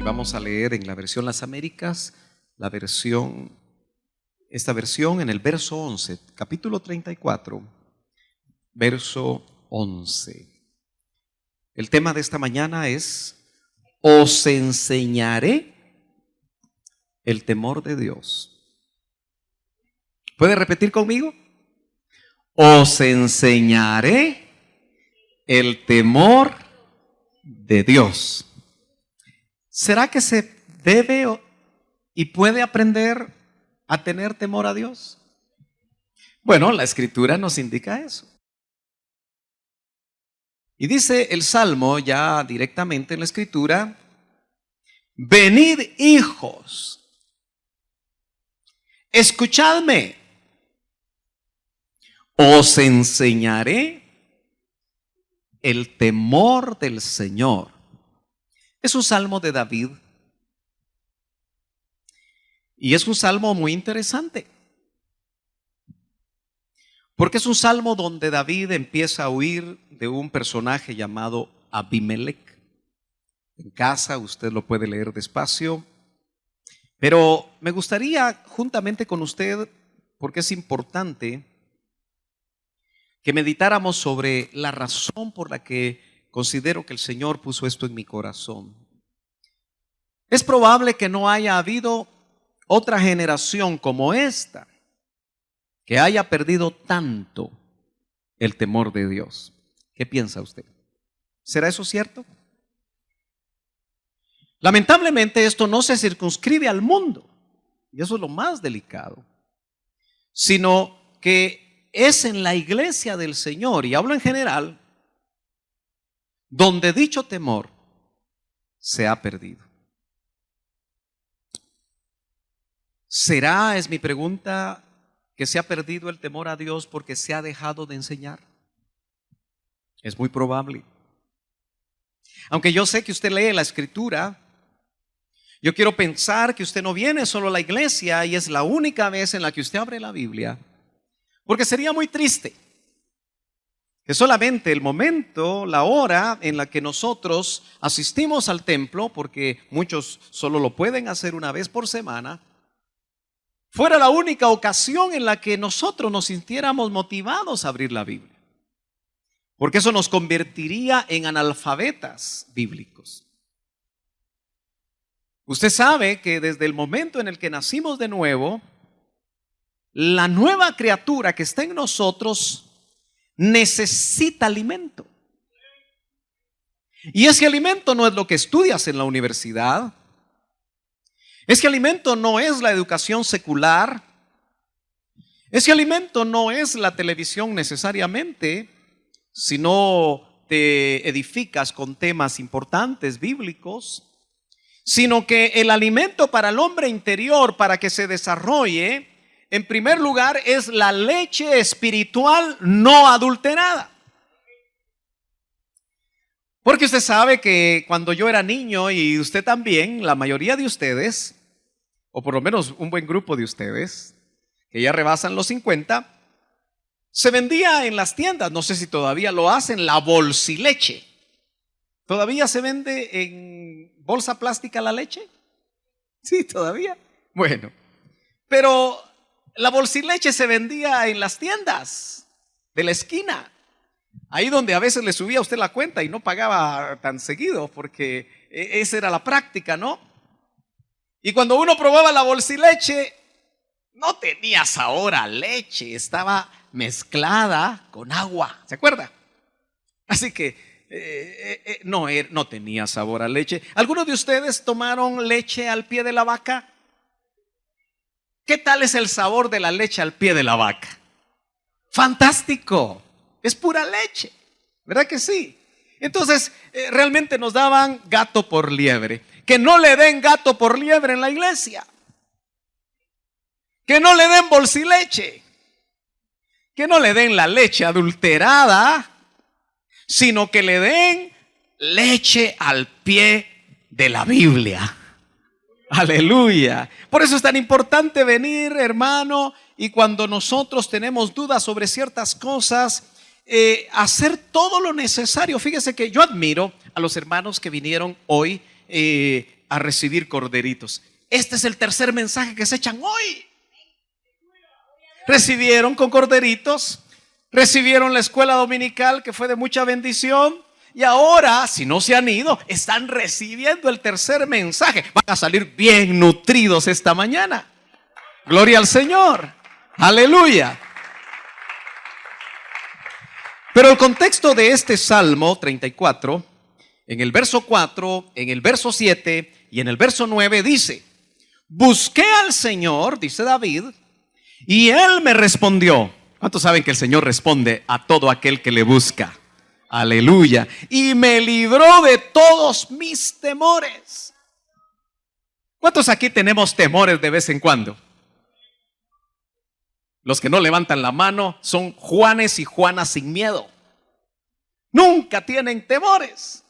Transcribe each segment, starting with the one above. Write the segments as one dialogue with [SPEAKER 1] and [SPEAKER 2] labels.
[SPEAKER 1] Y vamos a leer en la versión Las Américas, esta versión en el verso 11, capítulo 34, verso 11. El tema de esta mañana es: os enseñaré el temor de Dios. ¿Puede repetir conmigo? Os enseñaré el temor de Dios. ¿Será que se debe y puede aprender a tener temor a Dios? Bueno, la Escritura nos indica eso. Y dice el Salmo ya directamente en la Escritura: venid, hijos, escuchadme, os enseñaré el temor del Señor. Es un salmo de David. Y es un salmo muy interesante, porque es un salmo donde David empieza a huir de un personaje llamado Abimelech. En casa usted lo puede leer despacio, pero me gustaría juntamente con usted, porque es importante, que meditáramos sobre la razón por la que considero que el Señor puso esto en mi corazón. Es probable que no haya habido otra generación como esta que haya perdido tanto el temor de Dios. ¿Qué piensa usted? ¿Será eso cierto? Lamentablemente esto no se circunscribe al mundo, y eso es lo más delicado, sino que es en la iglesia del Señor, y hablo en general, donde dicho temor se ha perdido. ¿Será, es mi pregunta, que se ha perdido el temor a Dios porque se ha dejado de enseñar? Es muy probable. Aunque yo sé que usted lee la Escritura, yo quiero pensar que usted no viene solo a la iglesia y es la única vez en la que usted abre la Biblia, porque sería muy triste que solamente el momento, la hora en la que nosotros asistimos al templo, porque muchos solo lo pueden hacer una vez por semana, fuera la única ocasión en la que nosotros nos sintiéramos motivados a abrir la Biblia, porque eso nos convertiría en analfabetas bíblicos. Usted sabe que desde el momento en el que nacimos de nuevo, la nueva criatura que está en nosotros necesita alimento. Y ese alimento no es lo que estudias en la universidad. Ese alimento no es la educación secular. Ese alimento no es la televisión necesariamente, si no te edificas con temas importantes bíblicos, sino que el alimento para el hombre interior, para que se desarrolle, en primer lugar, es la leche espiritual no adulterada. Porque usted sabe que cuando yo era niño, y usted también, la mayoría de ustedes, o por lo menos un buen grupo de ustedes, que ya rebasan los 50, se vendía en las tiendas, no sé si todavía lo hacen, la bolsileche. ¿Todavía se vende en bolsa plástica la leche? Sí, todavía. Bueno, pero la bolsileche se vendía en las tiendas de la esquina, ahí donde a veces le subía a usted la cuenta y no pagaba tan seguido, porque esa era la práctica, ¿no? Y cuando uno probaba la bolsileche, no tenía sabor a leche, estaba mezclada con agua, ¿se acuerda? Así que no tenía sabor a leche. ¿Algunos de ustedes tomaron leche al pie de la vaca? ¿Qué tal es el sabor de la leche al pie de la vaca? Fantástico, es pura leche, ¿verdad que sí? Entonces, realmente nos daban gato por liebre. Que no le den gato por liebre en la iglesia. Que no le den bolsileche. Que no le den la leche adulterada, sino que le den leche al pie de la Biblia. Aleluya. Por eso es tan importante venir, hermano, y cuando nosotros tenemos dudas sobre ciertas cosas, hacer todo lo necesario. Fíjese que yo admiro a los hermanos que vinieron hoy a recibir corderitos. Este es el tercer mensaje que se echan hoy. Recibieron con corderitos, recibieron la escuela dominical que fue de mucha bendición. Y ahora, si no se han ido, están recibiendo el tercer mensaje. Van a salir bien nutridos esta mañana. Gloria al Señor. Aleluya. Pero el contexto de este Salmo 34, en el verso 4, en el verso 7 y en el verso 9 dice: busqué al Señor, dice David, y Él me respondió. ¿Cuántos saben que el Señor responde a todo aquel que le busca? Aleluya. Y me libró de todos mis temores. ¿Cuántos aquí tenemos temores de vez en cuando? Los que no levantan la mano son Juanes y Juanas sin miedo. Nunca tienen temores.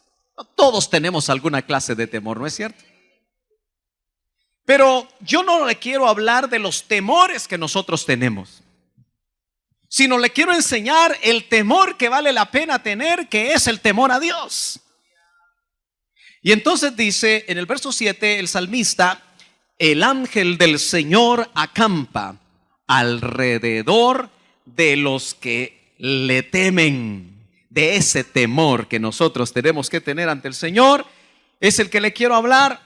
[SPEAKER 1] Todos tenemos alguna clase de temor, ¿no es cierto? Pero yo no le quiero hablar de los temores que nosotros tenemos, sino le quiero enseñar el temor que vale la pena tener, que es el temor a Dios. Y entonces dice en el verso 7 el salmista: el ángel del Señor acampa alrededor de los que le temen. De ese temor que nosotros tenemos que tener ante el Señor es el que le quiero hablar.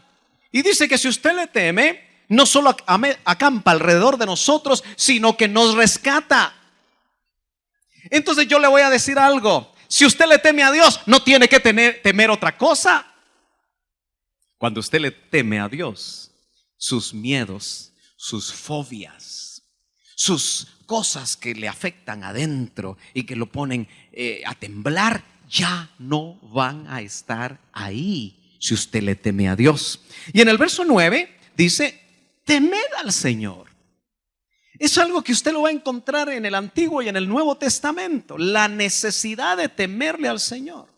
[SPEAKER 1] Y dice que si usted le teme, no solo acampa alrededor de nosotros, sino que nos rescata. Entonces yo le voy a decir algo: si usted le teme a Dios, no tiene que temer otra cosa. Cuando usted le teme a Dios, sus miedos, sus fobias, sus cosas que le afectan adentro y que lo ponen a temblar, ya no van a estar ahí si usted le teme a Dios. Y en el verso 9 dice: temed al Señor. Es algo que usted lo va a encontrar en el Antiguo y en el Nuevo Testamento, la necesidad de temerle al Señor.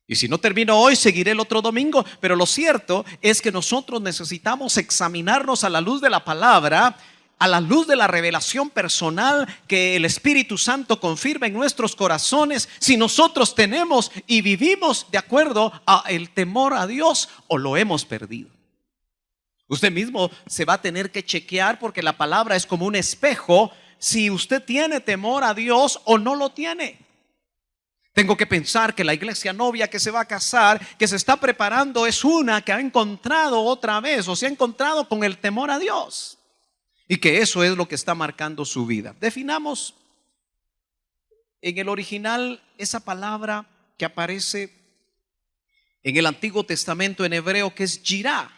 [SPEAKER 1] Y si no termino hoy, seguiré el otro domingo, pero lo cierto es que nosotros necesitamos examinarnos a la luz de la palabra, a la luz de la revelación personal que el Espíritu Santo confirma en nuestros corazones, si nosotros tenemos y vivimos de acuerdo al temor a Dios o lo hemos perdido. Usted mismo se va a tener que chequear, porque la palabra es como un espejo, si usted tiene temor a Dios o no lo tiene. Tengo que pensar que la iglesia novia que se va a casar, que se está preparando, es una que ha encontrado otra vez o se ha encontrado con el temor a Dios. Y que eso es lo que está marcando su vida. Definamos en el original esa palabra que aparece en el Antiguo Testamento en hebreo, que es yirá,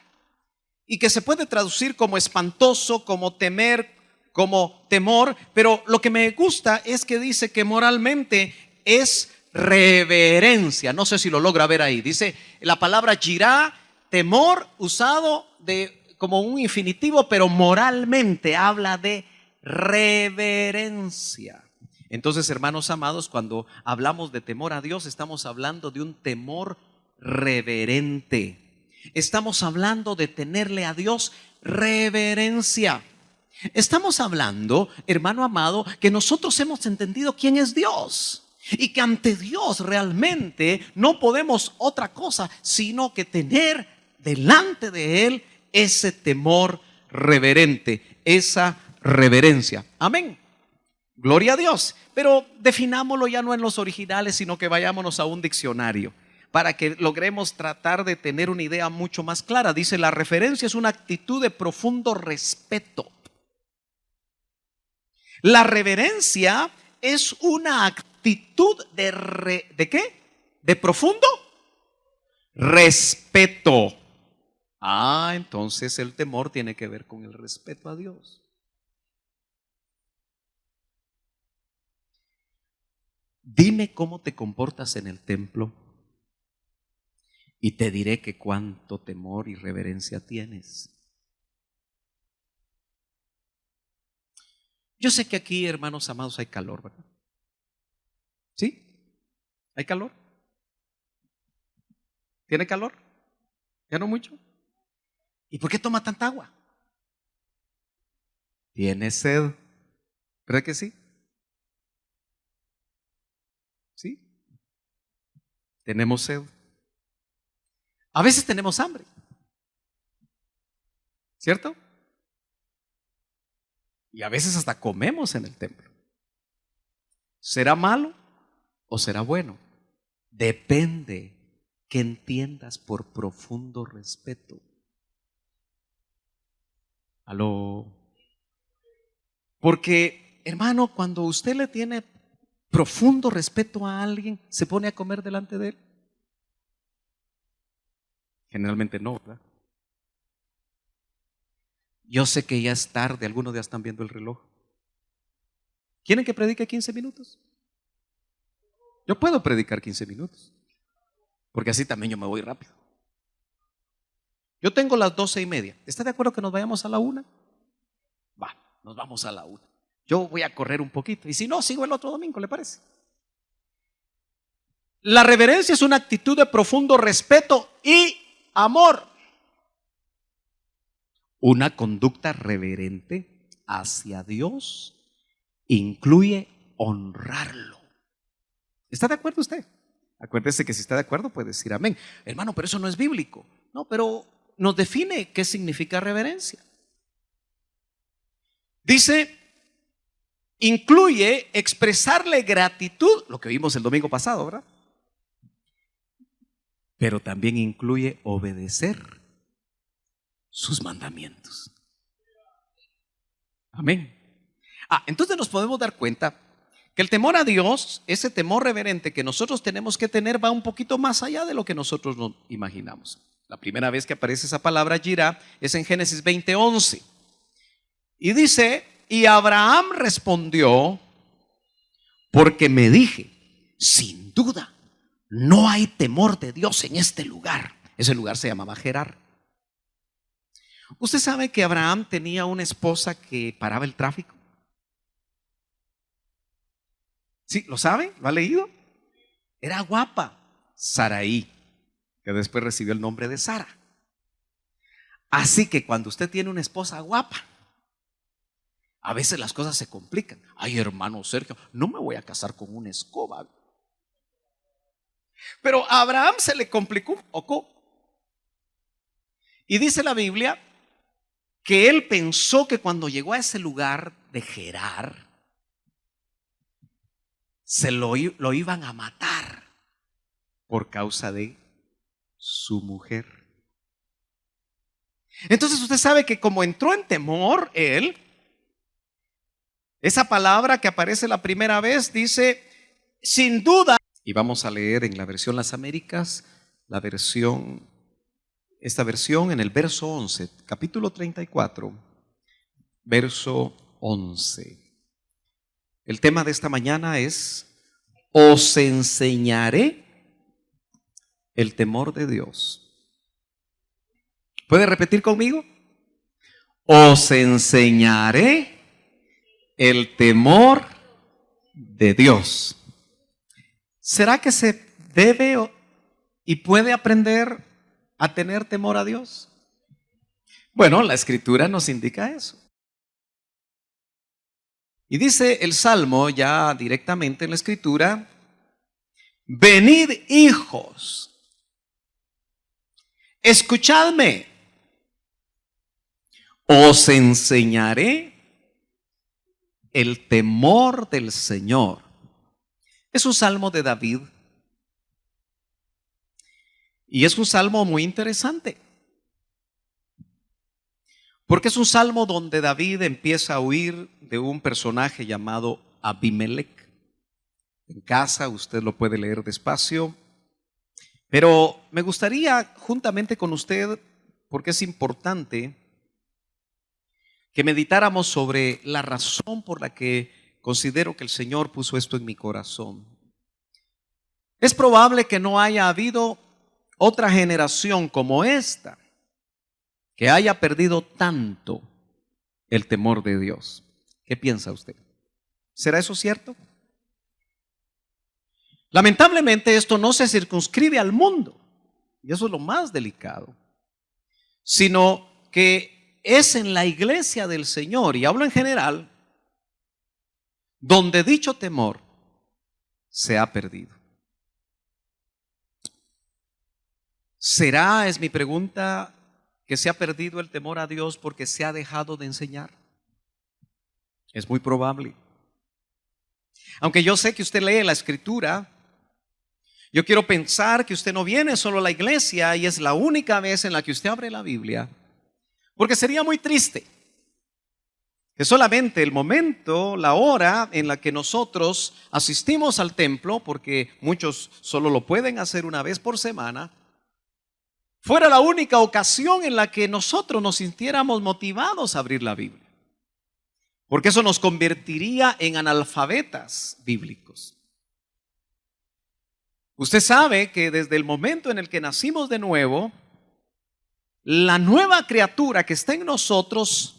[SPEAKER 1] y que se puede traducir como espantoso, como temer, como temor. Pero lo que me gusta es que dice que moralmente es reverencia. No sé si lo logra ver ahí. Dice la palabra yirá, temor, usado como un infinitivo, pero moralmente habla de reverencia. Entonces, hermanos amados, cuando hablamos de temor a Dios, estamos hablando de un temor reverente. Estamos hablando de tenerle a Dios reverencia. Estamos hablando, hermano amado, que nosotros hemos entendido quién es Dios y que ante Dios realmente no podemos otra cosa sino que tener delante de Él ese temor reverente, esa reverencia. Amén. Gloria a Dios. Pero definámoslo ya no en los originales, sino que vayámonos a un diccionario para que logremos tratar de tener una idea mucho más clara. Dice: la reverencia es una actitud de profundo respeto. La reverencia es una actitud ¿de qué? De profundo respeto. Entonces el temor tiene que ver con el respeto a Dios. Dime cómo te comportas en el templo y te diré que cuánto temor y reverencia tienes. Yo sé que aquí, hermanos amados, hay calor, ¿verdad? ¿Sí? ¿Hay calor? ¿Tiene calor? ¿Ya no mucho? ¿Y por qué toma tanta agua? ¿Tiene sed? ¿Verdad que sí? ¿Sí? Tenemos sed. A veces tenemos hambre. ¿cierto? Y a veces hasta comemos en el templo. ¿Será malo o será bueno? Depende que entiendas por profundo respeto. Aló. Porque, hermano, cuando usted le tiene profundo respeto a alguien, ¿se pone a comer delante de él? Generalmente no, ¿verdad? Yo sé que ya es tarde, algunos ya están viendo el reloj. ¿Quieren que predique 15 minutos? Yo puedo predicar 15 minutos, porque así también yo me voy rápido. Yo tengo las 12:30. ¿Está de acuerdo que nos vayamos a la 1? Va, nos vamos a la 1. Yo voy a correr un poquito, y si no, sigo el otro domingo, ¿le parece? La reverencia es una actitud de profundo respeto y amor. Una conducta reverente hacia Dios incluye honrarlo. ¿Está de acuerdo usted? Acuérdese que si está de acuerdo puede decir amén. Hermano, pero eso no es bíblico. No, pero nos define qué significa reverencia. Dice, incluye expresarle gratitud, lo que vimos el domingo pasado, ¿verdad? Pero también incluye obedecer sus mandamientos. Amén. Entonces nos podemos dar cuenta que el temor a Dios, ese temor reverente que nosotros tenemos que tener, va un poquito más allá de lo que nosotros nos imaginamos. La primera vez que aparece esa palabra yirá es en Génesis 20:11. Y dice, y Abraham respondió, porque me dije, sin duda, no hay temor de Dios en este lugar. Ese lugar se llamaba Gerar. ¿Usted sabe que Abraham tenía una esposa que paraba el tráfico? ¿Sí? ¿Lo sabe? ¿Lo ha leído? Era guapa, Saraí, que después recibió el nombre de Sara. Así que cuando usted tiene una esposa guapa, a veces las cosas se complican. Ay, hermano Sergio, no me voy a casar con una escoba. Pero a Abraham se le complicó un poco. Y dice la Biblia que él pensó que cuando llegó a ese lugar de Gerar, lo iban a matar por causa de su mujer. Entonces usted sabe que como entró en temor él, esa palabra que aparece la primera vez dice, sin duda, y vamos a leer en la versión Las Américas, esta versión en el verso 11, capítulo 34, verso 11. El tema de esta mañana es, os enseñaré el temor de Dios. ¿Puede repetir conmigo? Os enseñaré el temor de Dios. ¿Será que se debe y puede aprender a tener temor a Dios? Bueno, la Escritura nos indica eso. Y dice el Salmo ya directamente en la Escritura, venid hijos, escuchadme, os enseñaré el temor del Señor. Es un salmo de David y es un salmo muy interesante, porque es un salmo donde David empieza a huir de un personaje llamado Abimelech. En casa usted lo puede leer despacio, pero me gustaría juntamente con usted, porque es importante, que meditáramos sobre la razón por la que considero que el Señor puso esto en mi corazón. Es probable que no haya habido otra generación como esta que haya perdido tanto el temor de Dios. ¿Qué piensa usted? ¿Será eso cierto? Lamentablemente esto no se circunscribe al mundo, y eso es lo más delicado, sino que es en la iglesia del Señor, y hablo en general, donde dicho temor se ha perdido. ¿Será, es mi pregunta, que se ha perdido el temor a Dios porque se ha dejado de enseñar? Es muy probable. Aunque yo sé que usted lee la Escritura, yo quiero pensar que usted no viene solo a la iglesia y es la única vez en la que usted abre la Biblia, porque sería muy triste que solamente el momento, la hora en la que nosotros asistimos al templo, porque muchos solo lo pueden hacer una vez por semana, fuera la única ocasión en la que nosotros nos sintiéramos motivados a abrir la Biblia. Porque eso nos convertiría en analfabetas bíblicos. Usted sabe que desde el momento en el que nacimos de nuevo, la nueva criatura que está en nosotros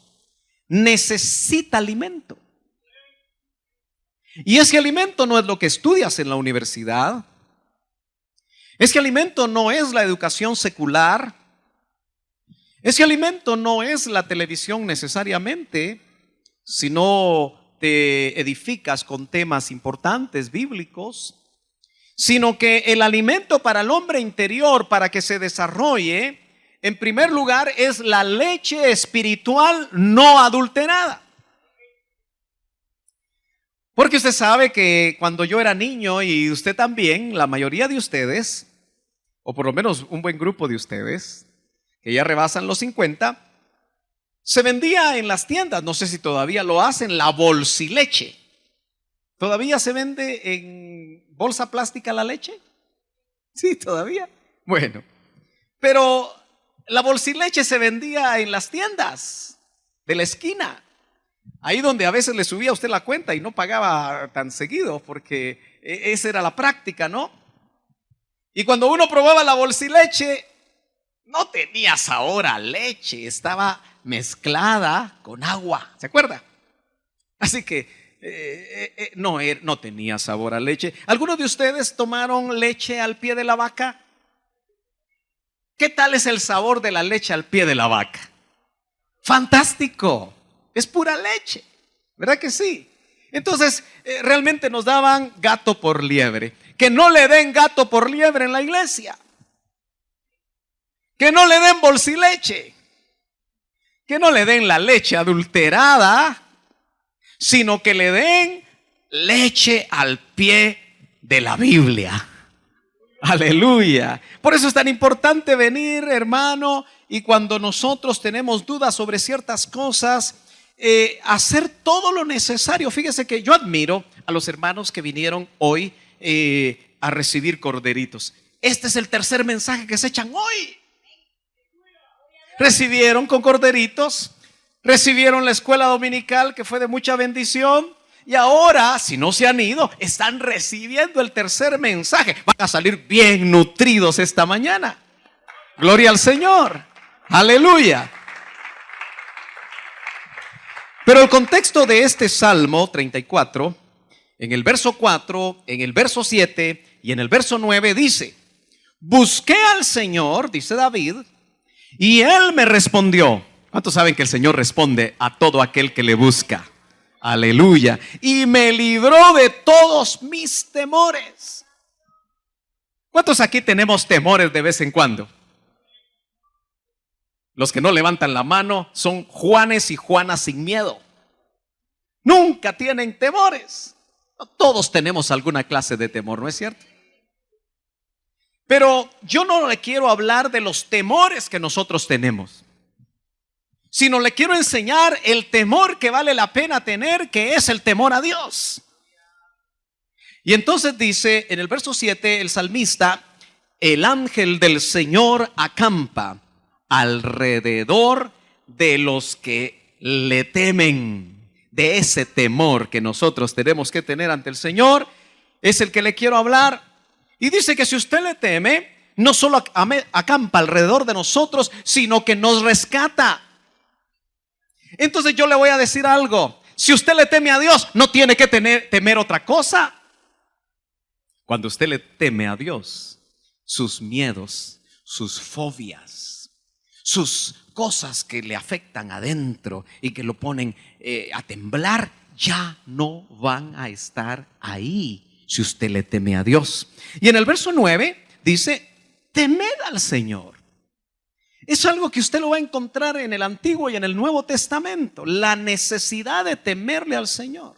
[SPEAKER 1] necesita alimento. Y ese alimento no es lo que estudias en la universidad. Ese alimento no es la educación secular. Ese alimento no es la televisión necesariamente, si no te edificas con temas importantes bíblicos, sino que el alimento para el hombre interior, para que se desarrolle, en primer lugar es la leche espiritual no adulterada. Porque usted sabe que cuando yo era niño, y usted también, la mayoría de ustedes, o por lo menos un buen grupo de ustedes, que ya rebasan los 50, se vendía en las tiendas, no sé si todavía lo hacen, la bolsileche. ¿Todavía se vende en bolsa plástica la leche? Sí, todavía. Bueno, pero la bolsileche se vendía en las tiendas de la esquina, ahí donde a veces le subía a usted la cuenta y no pagaba tan seguido, porque esa era la práctica, ¿no? Y cuando uno probaba la bolsileche, no tenía sabor a leche, estaba mezclada con agua, ¿se acuerda? Así que no tenía sabor a leche. ¿Algunos de ustedes tomaron leche al pie de la vaca? ¿Qué tal es el sabor de la leche al pie de la vaca? Fantástico, es pura leche, ¿verdad que sí? Entonces, realmente nos daban gato por liebre. Que no le den gato por liebre en la iglesia. Que no le den bolsileche. Que no le den la leche adulterada, sino que le den leche al pie de la Biblia. Aleluya. Por eso es tan importante venir, hermano, y cuando nosotros tenemos dudas sobre ciertas cosas, hacer todo lo necesario. Fíjese que yo admiro a los hermanos que vinieron hoy a recibir corderitos. Este es el tercer mensaje que se echan hoy. Recibieron con corderitos, recibieron la escuela dominical que fue de mucha bendición, y ahora, si no se han ido, están recibiendo el tercer mensaje. Van a salir bien nutridos esta mañana. Gloria al Señor. Aleluya. Pero el contexto de este Salmo 34, en el verso 4, en el verso 7 y en el verso 9 dice: busqué al Señor, dice David, y Él me respondió. ¿Cuántos saben que el Señor responde a todo aquel que le busca? Aleluya. Y me libró de todos mis temores. ¿Cuántos aquí tenemos temores de vez en cuando? Los que no levantan la mano son Juanes y Juanas sin miedo. Nunca tienen temores. Todos tenemos alguna clase de temor, ¿no es cierto? Pero yo no le quiero hablar de los temores que nosotros tenemos, sino le quiero enseñar el temor que vale la pena tener, que es el temor a Dios. Y entonces dice en el verso 7 el salmista: el ángel del Señor acampa alrededor de los que le temen. De ese temor que nosotros tenemos que tener ante el Señor es el que le quiero hablar. Y dice que si usted le teme, no solo acampa alrededor de nosotros, sino que nos rescata. Entonces yo le voy a decir algo: si usted le teme a Dios, no tiene que temer otra cosa. Cuando usted le teme a Dios, sus miedos, sus fobias, sus cosas que le afectan adentro y que lo ponen a temblar, ya no van a estar ahí si usted le teme a Dios. Y en el verso 9 dice: temed al Señor. Es algo que usted lo va a encontrar en el Antiguo y en el Nuevo Testamento, la necesidad de temerle al Señor.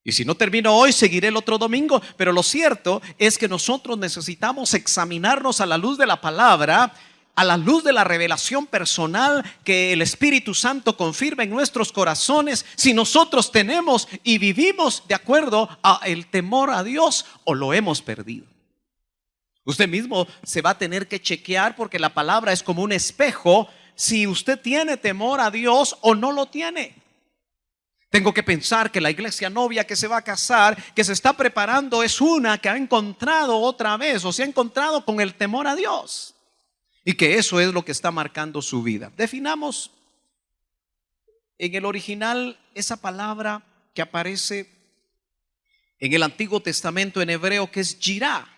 [SPEAKER 1] Y si no termino hoy, seguiré el otro domingo, pero lo cierto es que nosotros necesitamos examinarnos a la luz de la palabra, a la luz de la revelación personal que el Espíritu Santo confirma en nuestros corazones, si nosotros tenemos y vivimos de acuerdo al temor a Dios o lo hemos perdido. Usted mismo se va a tener que chequear, porque la palabra es como un espejo, si usted tiene temor a Dios o no lo tiene. Tengo que pensar que la iglesia novia que se va a casar, que se está preparando, es una que ha encontrado otra vez o se ha encontrado con el temor a Dios. Y que eso es lo que está marcando su vida. Definamos en el original esa palabra que aparece en el Antiguo Testamento en hebreo, que es yirá,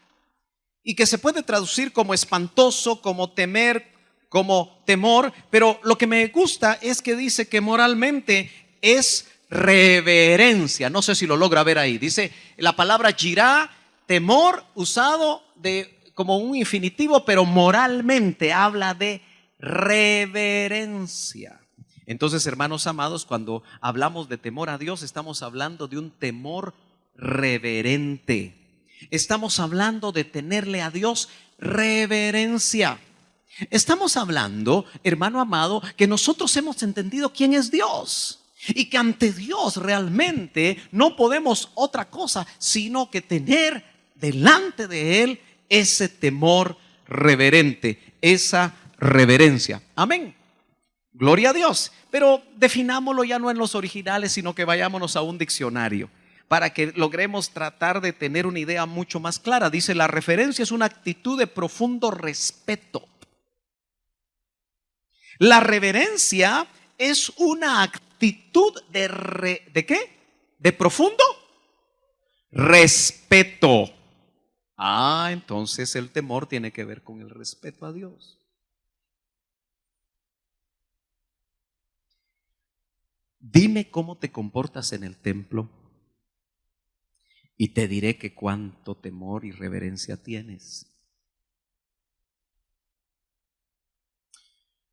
[SPEAKER 1] y que se puede traducir como espantoso, como temer, como temor. Pero lo que me gusta es que dice que moralmente es reverencia. No sé si lo logra ver ahí. Dice la palabra yirá, temor, usado como un infinitivo, pero moralmente habla de reverencia. Entonces, hermanos amados, cuando hablamos de temor a Dios, estamos hablando de un temor reverente. Estamos hablando de tenerle a Dios reverencia. Estamos hablando, hermano amado, que nosotros hemos entendido quién es Dios. Y que ante Dios realmente no podemos otra cosa sino que tener delante de Él ese temor reverente, esa reverencia. Amén. Gloria a Dios. Pero definámoslo ya no en los originales, sino que vayámonos a un diccionario para que logremos tratar de tener una idea mucho más clara. Dice: la reverencia es una actitud de profundo respeto. La reverencia es una actitud ¿de qué? De profundo respeto. Entonces el temor tiene que ver con el respeto a Dios. Dime cómo te comportas en el templo y te diré que cuánto temor y reverencia tienes.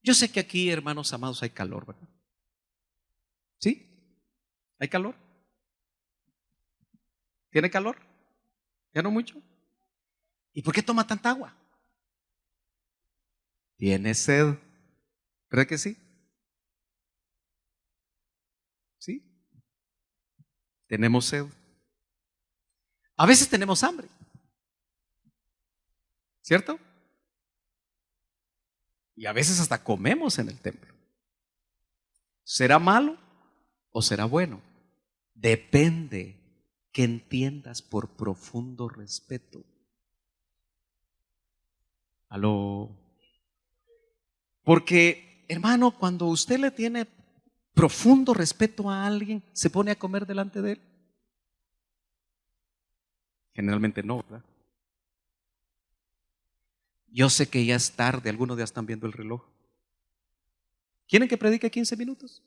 [SPEAKER 1] Yo sé que aquí, hermanos amados, hay calor, ¿verdad? ¿Sí? ¿Hay calor? ¿Tiene calor? ¿Ya no mucho? ¿Y por qué toma tanta agua? ¿Tiene sed? ¿Verdad que sí? ¿Sí? Tenemos sed. A veces tenemos hambre, ¿cierto? Y a veces hasta comemos en el templo. ¿Será malo o será bueno? Depende que entiendas por profundo respeto. Aló. Porque, hermano, cuando usted le tiene profundo respeto a alguien, ¿se pone a comer delante de él? Generalmente no, ¿verdad? Yo sé que ya es tarde, algunos ya están viendo el reloj. ¿Quieren que predique 15 minutos?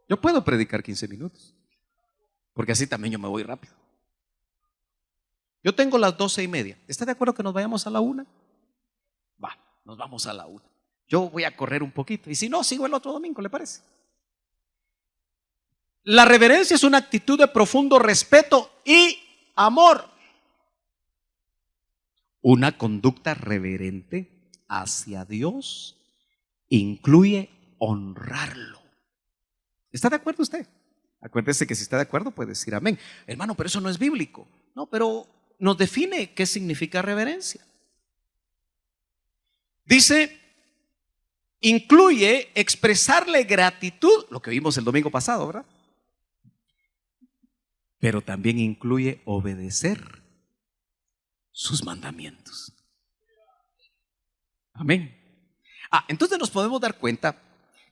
[SPEAKER 1] Yo puedo predicar 15 minutos, porque así también yo me voy rápido. Yo tengo las 12:30. ¿Está de acuerdo que nos vayamos a la 1? Va, nos vamos a la 1. Yo voy a correr un poquito, y si no, sigo el otro domingo, ¿le parece? La reverencia es una actitud de profundo respeto y amor. Una conducta reverente hacia Dios incluye honrarlo. ¿Está de acuerdo usted? Acuérdese que si está de acuerdo puede decir amén. Hermano, pero eso no es bíblico. No, pero nos define qué significa reverencia. Dice, incluye expresarle gratitud, lo que vimos el domingo pasado, ¿verdad? Pero también incluye obedecer sus mandamientos. Amén. Entonces nos podemos dar cuenta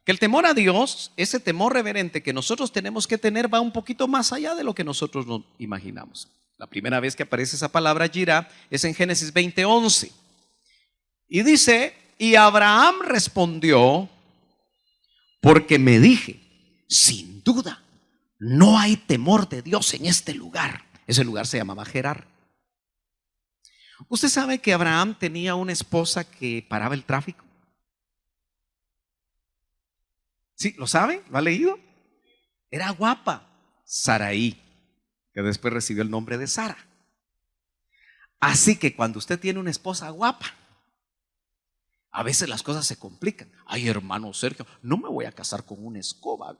[SPEAKER 1] que el temor a Dios, ese temor reverente que nosotros tenemos que tener, va un poquito más allá de lo que nosotros nos imaginamos. La primera vez que aparece esa palabra yirá es en Génesis 20:11. Y dice, y Abraham respondió, porque me dije, sin duda, no hay temor de Dios en este lugar. Ese lugar se llamaba Gerar. ¿Usted sabe que Abraham tenía una esposa que paraba el tráfico? ¿Sí? ¿Lo sabe? ¿Lo ha leído? Era guapa, Saraí, que después recibió el nombre de Sara. Así que cuando usted tiene una esposa guapa, a veces las cosas se complican. Ay, hermano Sergio, no me voy a casar con una escoba.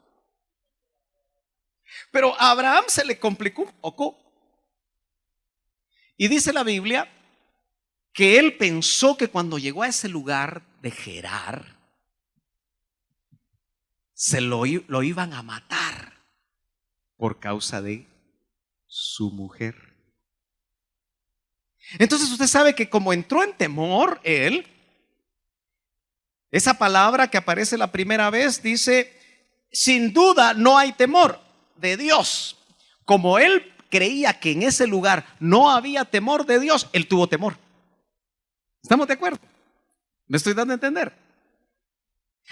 [SPEAKER 1] Pero a Abraham se le complicó un poco. Y dice la Biblia que él pensó que cuando llegó a ese lugar de Gerar, lo iban a matar por causa de su mujer. Entonces usted sabe que como entró en temor él, esa palabra que aparece la primera vez dice, sin duda no hay temor de Dios. Como él creía que en ese lugar no había temor de Dios, él tuvo temor. ¿Estamos de acuerdo? ¿Me estoy dando a entender?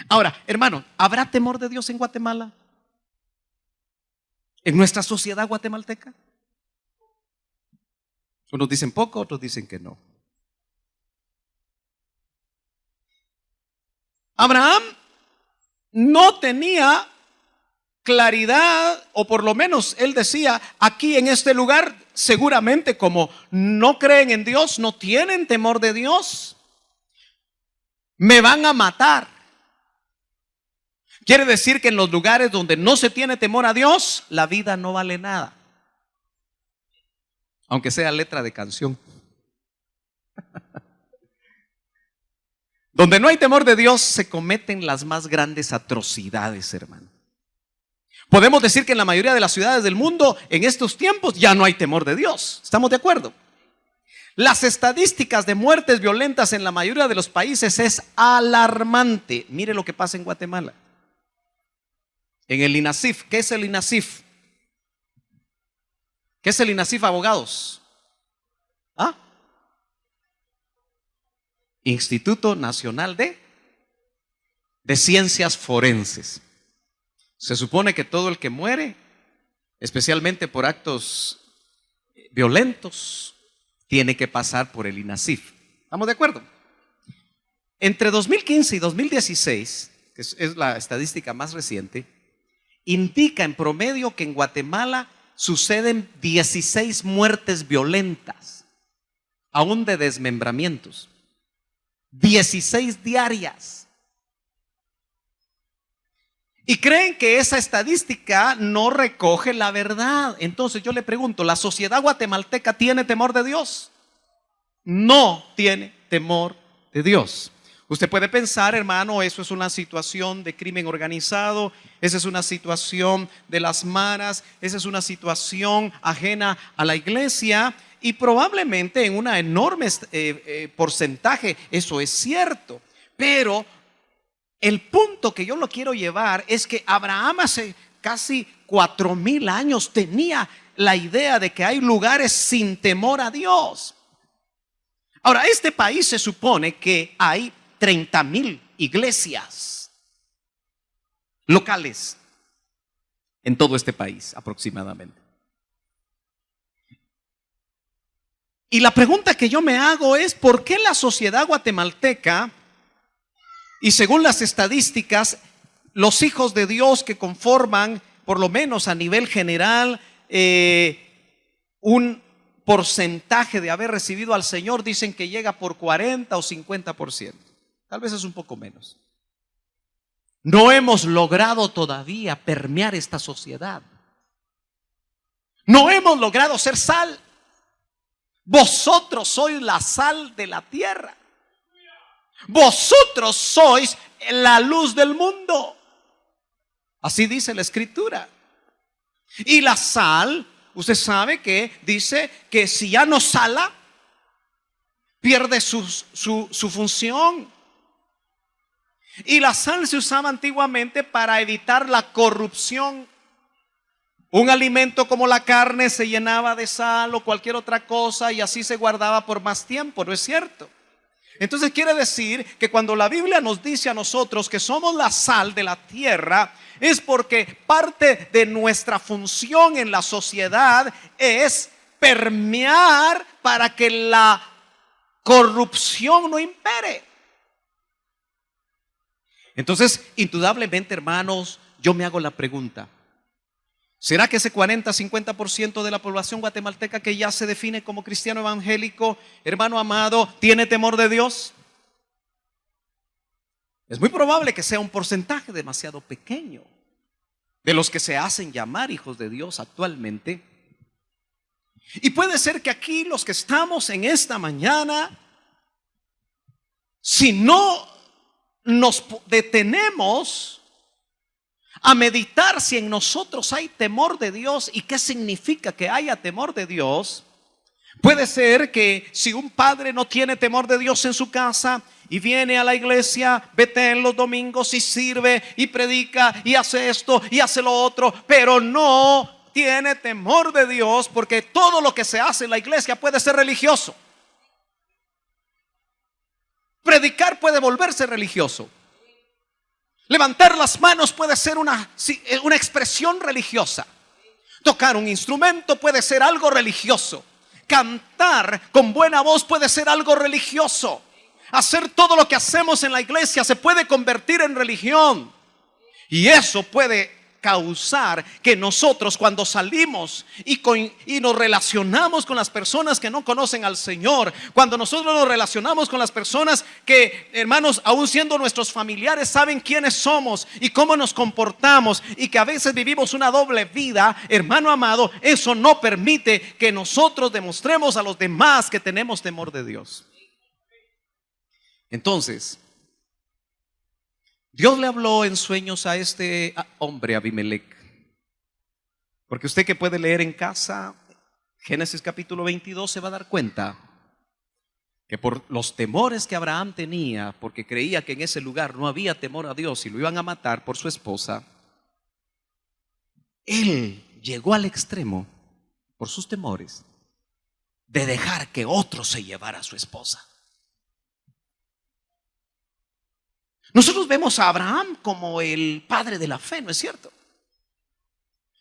[SPEAKER 1] Ahora, hermano, ¿habrá temor de Dios en Guatemala? ¿En nuestra sociedad guatemalteca? Unos dicen poco, otros dicen que no. Abraham no tenía claridad, o por lo menos él decía, aquí en este lugar seguramente como no creen en Dios, no tienen temor de Dios, me van a matar. Quiere decir que en los lugares donde no se tiene temor a Dios, la vida no vale nada, aunque sea letra de canción. Donde no hay temor de Dios se cometen las más grandes atrocidades, hermano. Podemos decir que en la mayoría de las ciudades del mundo en estos tiempos ya no hay temor de Dios. ¿Estamos de acuerdo? Las estadísticas de muertes violentas en la mayoría de los países es alarmante. Mire lo que pasa en Guatemala. En el INASIF. ¿Qué es el INASIF? ¿Qué es el INASIF, abogados? ¿Ah? Instituto Nacional de Ciencias Forenses. Se supone que todo el que muere, especialmente por actos violentos, tiene que pasar por el INASIF. ¿Estamos de acuerdo? Entre 2015 y 2016, que es la estadística más reciente, indica en promedio que en Guatemala suceden 16 muertes violentas, aún de desmembramientos. 16 diarias. Y creen que esa estadística no recoge la verdad. Entonces yo le pregunto, ¿la sociedad guatemalteca tiene temor de Dios? No tiene temor de Dios. Usted puede pensar, hermano, eso es una situación de crimen organizado, esa es una situación de las maras, esa es una situación ajena a la iglesia. Y probablemente en un enorme porcentaje eso es cierto. Pero el punto que yo lo quiero llevar es que Abraham hace casi 4,000 años tenía la idea de que hay lugares sin temor a Dios. Ahora, este país se supone que hay 30,000 iglesias locales en todo este país aproximadamente. Y la pregunta que yo me hago es, ¿por qué la sociedad guatemalteca, y según las estadísticas, los hijos de Dios que conforman, por lo menos a nivel general, un porcentaje de haber recibido al Señor, dicen que llega por 40 o 50%? Tal vez es un poco menos. No hemos logrado todavía permear esta sociedad. No hemos logrado ser sal. Vosotros sois la sal de la tierra. Vosotros sois la luz del mundo. Así dice la Escritura. Y la sal, usted sabe que dice que si ya no sala, pierde su función. Y la sal se usaba antiguamente para evitar la corrupción. Un alimento como la carne se llenaba de sal o cualquier otra cosa y así se guardaba por más tiempo, ¿no es cierto? Entonces quiere decir que cuando la Biblia nos dice a nosotros que somos la sal de la tierra, es porque parte de nuestra función en la sociedad es permear para que la corrupción no impere. Entonces, indudablemente, hermanos, yo me hago la pregunta: ¿será que ese 40-50% de la población guatemalteca que ya se define como cristiano evangélico, hermano amado, tiene temor de Dios? Es muy probable que sea un porcentaje demasiado pequeño de los que se hacen llamar hijos de Dios actualmente. Y puede ser que aquí los que estamos en esta mañana, si no nos detenemos a meditar si en nosotros hay temor de Dios y qué significa que haya temor de Dios, puede ser que si un padre no tiene temor de Dios en su casa y viene a la iglesia, vete en los domingos y sirve y predica y hace esto y hace lo otro, pero no tiene temor de Dios, porque todo lo que se hace en la iglesia puede ser religioso. Predicar puede volverse religioso. Levantar las manos puede ser una expresión religiosa. Tocar un instrumento puede ser algo religioso. Cantar con buena voz puede ser algo religioso. Hacer todo lo que hacemos en la iglesia se puede convertir en religión. Y eso puede causar que nosotros, cuando salimos y nos relacionamos con las personas que no conocen al Señor, cuando nosotros nos relacionamos con las personas que, hermanos, aún siendo nuestros familiares, saben quiénes somos y cómo nos comportamos, y que a veces vivimos una doble vida, hermano amado, eso no permite que nosotros demostremos a los demás que tenemos temor de Dios. Entonces, Dios le habló en sueños a este hombre, Abimelec. Porque usted, que puede leer en casa Génesis capítulo 22, se va a dar cuenta que por los temores que Abraham tenía, porque creía que en ese lugar no había temor a Dios y lo iban a matar por su esposa, él llegó al extremo, por sus temores, de dejar que otro se llevara a su esposa. Nosotros vemos a Abraham como el padre de la fe, ¿no es cierto?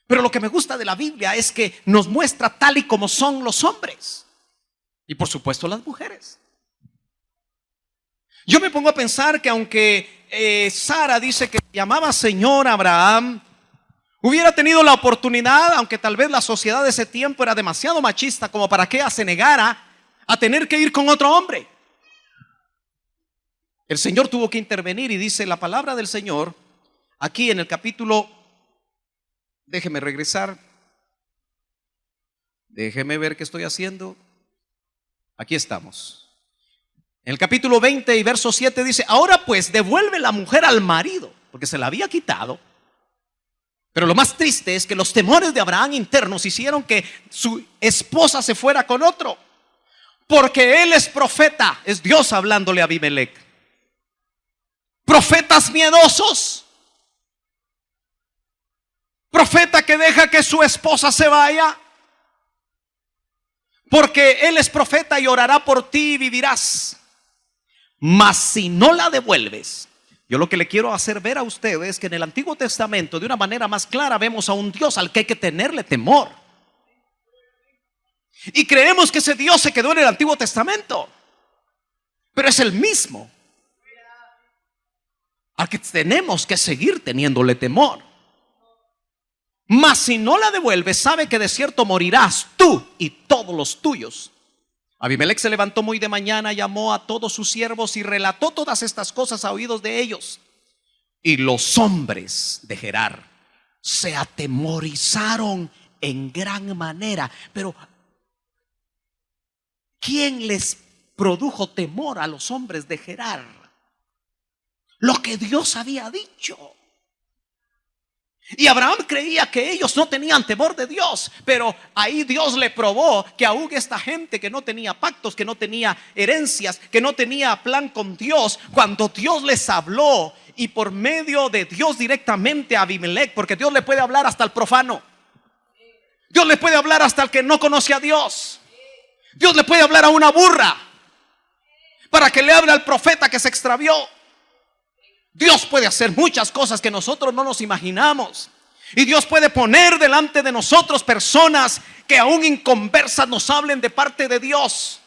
[SPEAKER 1] Pero lo que me gusta de la Biblia es que nos muestra tal y como son los hombres, y por supuesto las mujeres. Yo me pongo a pensar que aunque Sara dice que llamaba Señor a Abraham, hubiera tenido la oportunidad, aunque tal vez la sociedad de ese tiempo era demasiado machista como para que ella se negara a tener que ir con otro hombre. El Señor tuvo que intervenir, y dice la palabra del Señor aquí en el capítulo, déjeme regresar, déjeme ver qué estoy haciendo. Aquí estamos. En el capítulo 20 y verso 7 dice: ahora pues devuelve la mujer al marido, porque se la había quitado. Pero lo más triste es que los temores de Abraham internos hicieron que su esposa se fuera con otro, porque él es profeta, es Dios hablándole a Abimelec. Profetas miedosos, profeta que deja que su esposa se vaya, porque él es profeta y orará por ti y vivirás. Mas si no la devuelves, yo lo que le quiero hacer ver a ustedes es que en el Antiguo Testamento, de una manera más clara, vemos a un Dios al que hay que tenerle temor. Y creemos que ese Dios se quedó en el Antiguo Testamento, pero es el mismo al que tenemos que seguir teniéndole temor. Mas si no la devuelves, sabe que de cierto morirás tú y todos los tuyos. Abimelec se levantó muy de mañana, llamó a todos sus siervos y relató todas estas cosas a oídos de ellos. Y los hombres de Gerar se atemorizaron en gran manera. Pero ¿quién les produjo temor a los hombres de Gerar? Lo que Dios había dicho. Y Abraham creía que ellos no tenían temor de Dios, pero ahí Dios le probó que aún esta gente que no tenía pactos, que no tenía herencias, que no tenía plan con Dios, cuando Dios les habló, y por medio de Dios directamente a Abimelec, porque Dios le puede hablar hasta al profano, Dios le puede hablar hasta al que no conoce a Dios, Dios le puede hablar a una burra para que le hable al profeta que se extravió. Dios puede hacer muchas cosas que nosotros no nos imaginamos. Y Dios puede poner delante de nosotros personas que aún inconversas nos hablen de parte de Dios.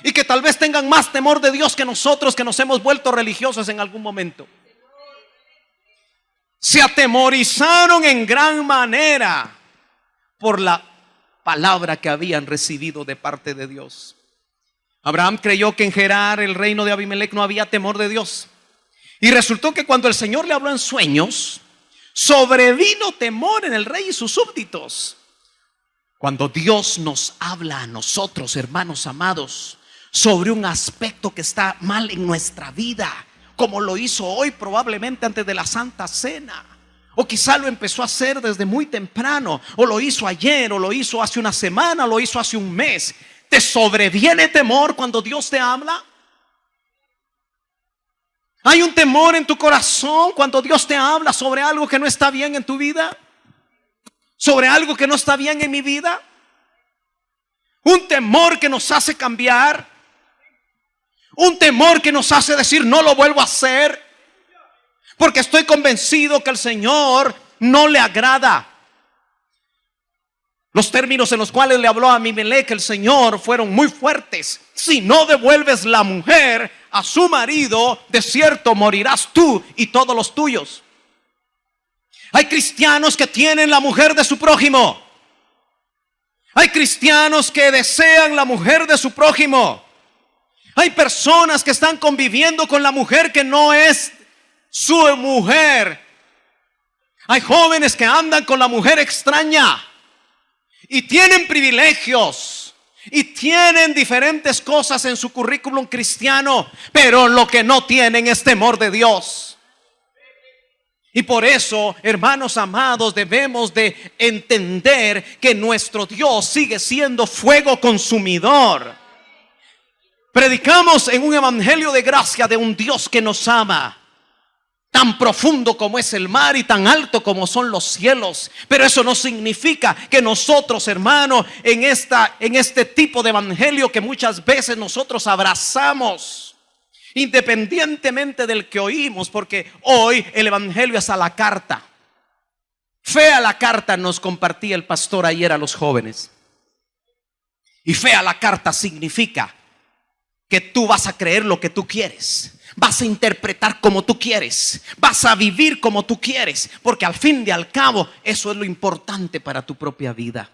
[SPEAKER 1] y que tal vez tengan más temor de Dios que nosotros, que nos hemos vuelto religiosos en algún momento. Se atemorizaron en gran manera por la palabra que habían recibido de parte de Dios. Abraham creyó que en Gerar, el reino de Abimelech, no había temor de Dios. Y resultó que cuando el Señor le habló en sueños, sobrevino temor en el rey y sus súbditos. Cuando Dios nos habla a nosotros, hermanos amados, sobre un aspecto que está mal en nuestra vida, como lo hizo hoy probablemente antes de la Santa Cena, o quizá lo empezó a hacer desde muy temprano, o lo hizo ayer, o lo hizo hace una semana, o lo hizo hace un mes. ¿Te sobreviene temor cuando Dios te habla? ¿Hay un temor en tu corazón cuando Dios te habla sobre algo que no está bien en tu vida? ¿Sobre algo que no está bien en mi vida? Un temor que nos hace cambiar. Un temor que nos hace decir no lo vuelvo a hacer, porque estoy convencido que al Señor no le agrada. Los términos en los cuales le habló a Abimelech el Señor fueron muy fuertes. Si no devuelves la mujer a su marido, de cierto morirás tú y todos los tuyos. Hay cristianos que tienen la mujer de su prójimo. Hay cristianos que desean la mujer de su prójimo. Hay personas que están conviviendo con la mujer que no es su mujer. Hay jóvenes que andan con la mujer extraña y tienen privilegios y tienen diferentes cosas en su currículum cristiano, pero lo que no tienen es temor de Dios. Y por eso, hermanos amados, debemos de entender que nuestro Dios sigue siendo fuego consumidor. Predicamos en un evangelio de gracia de un Dios que nos ama, tan profundo como es el mar y tan alto como son los cielos. Pero eso no significa que nosotros, hermano, en este tipo de evangelio que muchas veces nosotros abrazamos, independientemente del que oímos, porque hoy el evangelio es a la carta. Fe a la carta nos compartía el pastor ayer a los jóvenes. Y fe a la carta significa que tú vas a creer lo que tú quieres, vas a interpretar como tú quieres, vas a vivir como tú quieres, porque al fin y al cabo eso es lo importante para tu propia vida.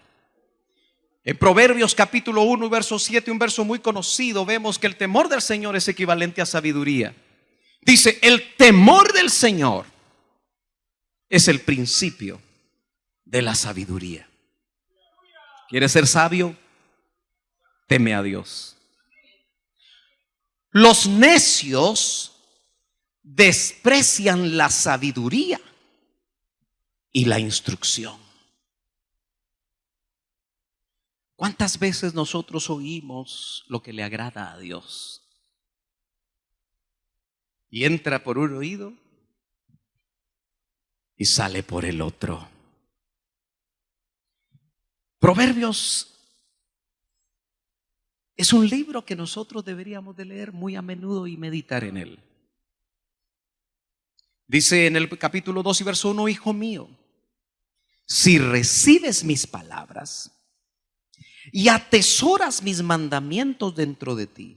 [SPEAKER 1] En Proverbios capítulo 1 verso 7, un verso muy conocido, vemos que el temor del Señor es equivalente a sabiduría. Dice: el temor del Señor es el principio de la sabiduría. ¿Quieres ser sabio? Teme a Dios. Los necios desprecian la sabiduría y la instrucción. ¿Cuántas veces nosotros oímos lo que le agrada a Dios y entra por un oído y sale por el otro? Proverbios es un libro que nosotros deberíamos de leer muy a menudo y meditar en él. Dice en el capítulo 2 y verso 1: hijo mío, si recibes mis palabras y atesoras mis mandamientos dentro de ti,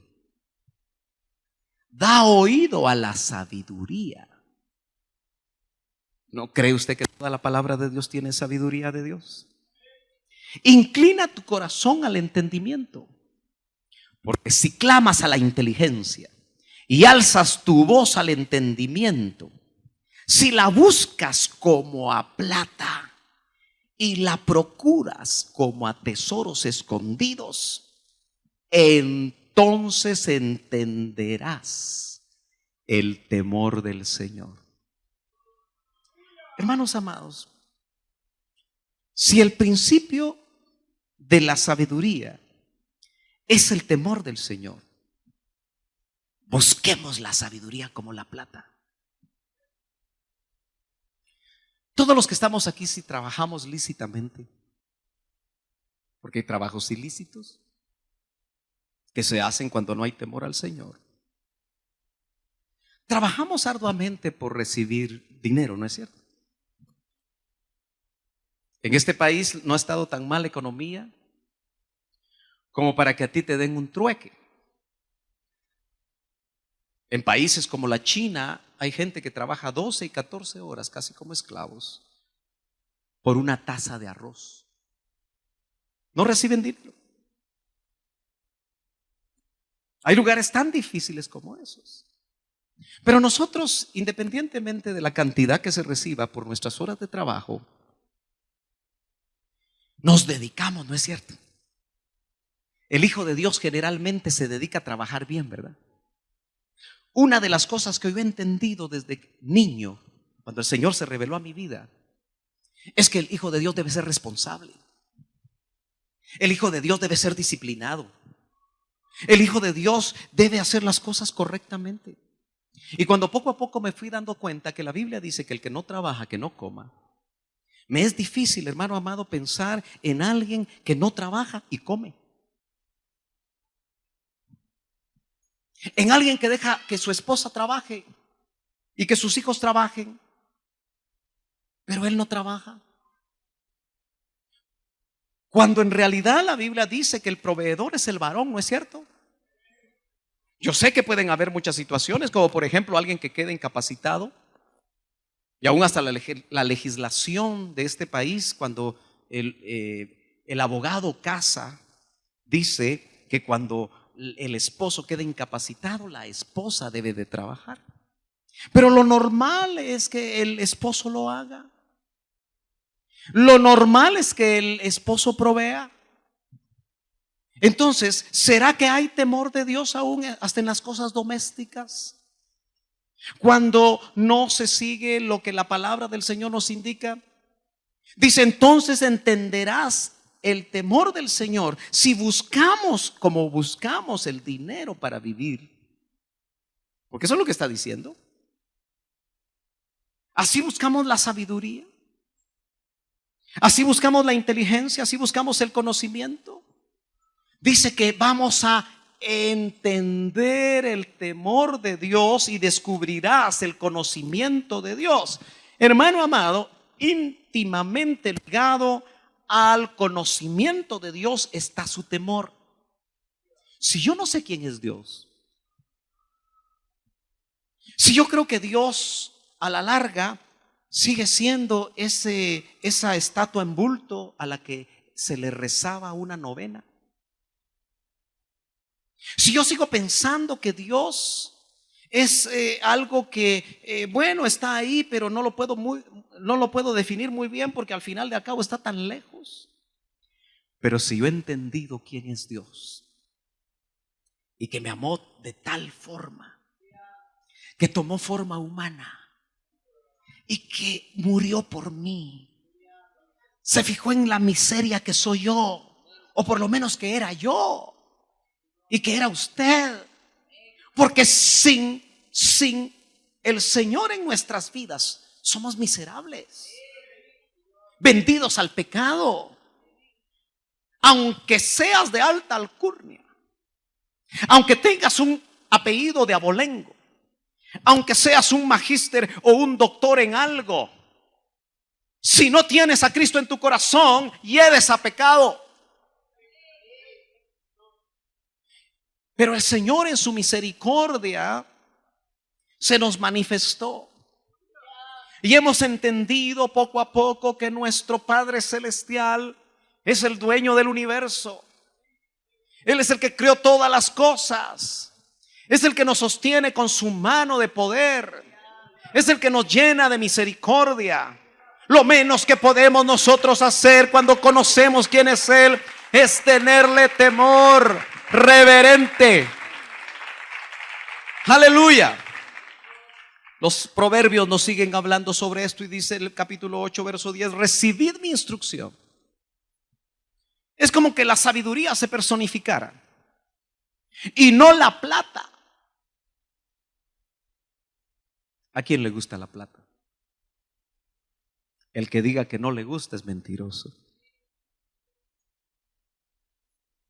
[SPEAKER 1] da oído a la sabiduría. ¿No cree usted que toda la palabra de Dios tiene sabiduría de Dios? Inclina tu corazón al entendimiento. Porque si clamas a la inteligencia y alzas tu voz al entendimiento, si la buscas como a plata y la procuras como a tesoros escondidos, entonces entenderás el temor del Señor. Hermanos amados, si el principio de la sabiduría es el temor del Señor, busquemos la sabiduría como la plata. Todos los que estamos aquí, si trabajamos lícitamente, porque hay trabajos ilícitos que se hacen cuando no hay temor al Señor, trabajamos arduamente por recibir dinero, ¿no es cierto? En este país no ha estado tan mal la economía como para que a ti te den un trueque. En países como la China hay gente que trabaja 12 y 14 horas casi como esclavos por una taza de arroz. No reciben dinero. Hay lugares tan difíciles como esos. Pero nosotros, independientemente de la cantidad que se reciba por nuestras horas de trabajo, nos dedicamos, ¿no es cierto? El Hijo de Dios generalmente se dedica a trabajar bien, ¿verdad? Una de las cosas que yo he entendido desde niño, cuando el Señor se reveló a mi vida, es que el Hijo de Dios debe ser responsable. El Hijo de Dios debe ser disciplinado. El Hijo de Dios debe hacer las cosas correctamente. Y cuando poco a poco me fui dando cuenta que la Biblia dice que el que no trabaja, que no coma, me es difícil, hermano amado, pensar en alguien que no trabaja y come. En alguien que deja que su esposa trabaje y que sus hijos trabajen, pero él no trabaja. Cuando en realidad la Biblia dice que el proveedor es el varón, ¿no es cierto? Yo sé que pueden haber muchas situaciones, como por ejemplo alguien que quede incapacitado, y aún hasta la legislación de este país, cuando el abogado casa, dice que cuando el esposo queda incapacitado, la esposa debe de trabajar. Pero lo normal es que el esposo lo haga. Lo normal es que el esposo provea. Entonces, ¿será que hay temor de Dios aún hasta en las cosas domésticas? Cuando no se sigue lo que la palabra del Señor nos indica. Dice, entonces entenderás el temor del Señor si buscamos como buscamos el dinero para vivir. Porque eso es lo que está diciendo. Así buscamos la sabiduría. Así buscamos la inteligencia, así buscamos el conocimiento. Dice que vamos a entender el temor de Dios y descubrirás el conocimiento de Dios. Hermano amado, íntimamente ligado al conocimiento de Dios está su temor. Si yo no sé quién es Dios, si yo creo que Dios a la larga sigue siendo esa estatua en bulto a la que se le rezaba una novena, si yo sigo pensando que Dios es algo que, bueno, está ahí, pero no lo puedo definir muy bien porque al final de cabo está tan lejos. Pero si yo he entendido quién es Dios y que me amó de tal forma, que tomó forma humana y que murió por mí, se fijó en la miseria que soy yo, o por lo menos que era yo y que era usted, porque sin el Señor en nuestras vidas somos miserables, vendidos al pecado. Aunque seas de alta alcurnia, aunque tengas un apellido de abolengo, aunque seas un magíster o un doctor en algo, si no tienes a Cristo en tu corazón, hieres a pecado. Pero el Señor en su misericordia se nos manifestó. Y hemos entendido poco a poco que nuestro Padre Celestial es el dueño del universo. Él es el que creó todas las cosas. Es el que nos sostiene con su mano de poder. Es el que nos llena de misericordia. Lo menos que podemos nosotros hacer cuando conocemos quién es Él es tenerle temor reverente. Aleluya. Los proverbios nos siguen hablando sobre esto y dice el capítulo 8, verso 10: recibid mi instrucción. Es como que la sabiduría se personificara y no la plata. ¿A quién le gusta la plata? El que diga que no le gusta es mentiroso.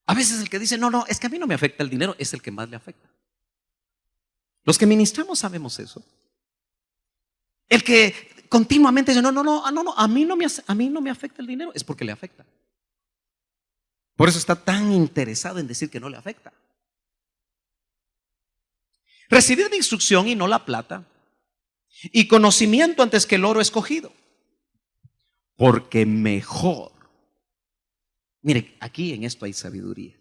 [SPEAKER 1] A veces el que dice, no, es que a mí no me afecta el dinero, es el que más le afecta. Los que ministramos sabemos eso. El que continuamente dice, no, a mí no me afecta el dinero, es porque le afecta. Por eso está tan interesado en decir que no le afecta. Recibid instrucción y no la plata, y conocimiento antes que el oro escogido. Porque mejor, mire, aquí en esto hay sabiduría.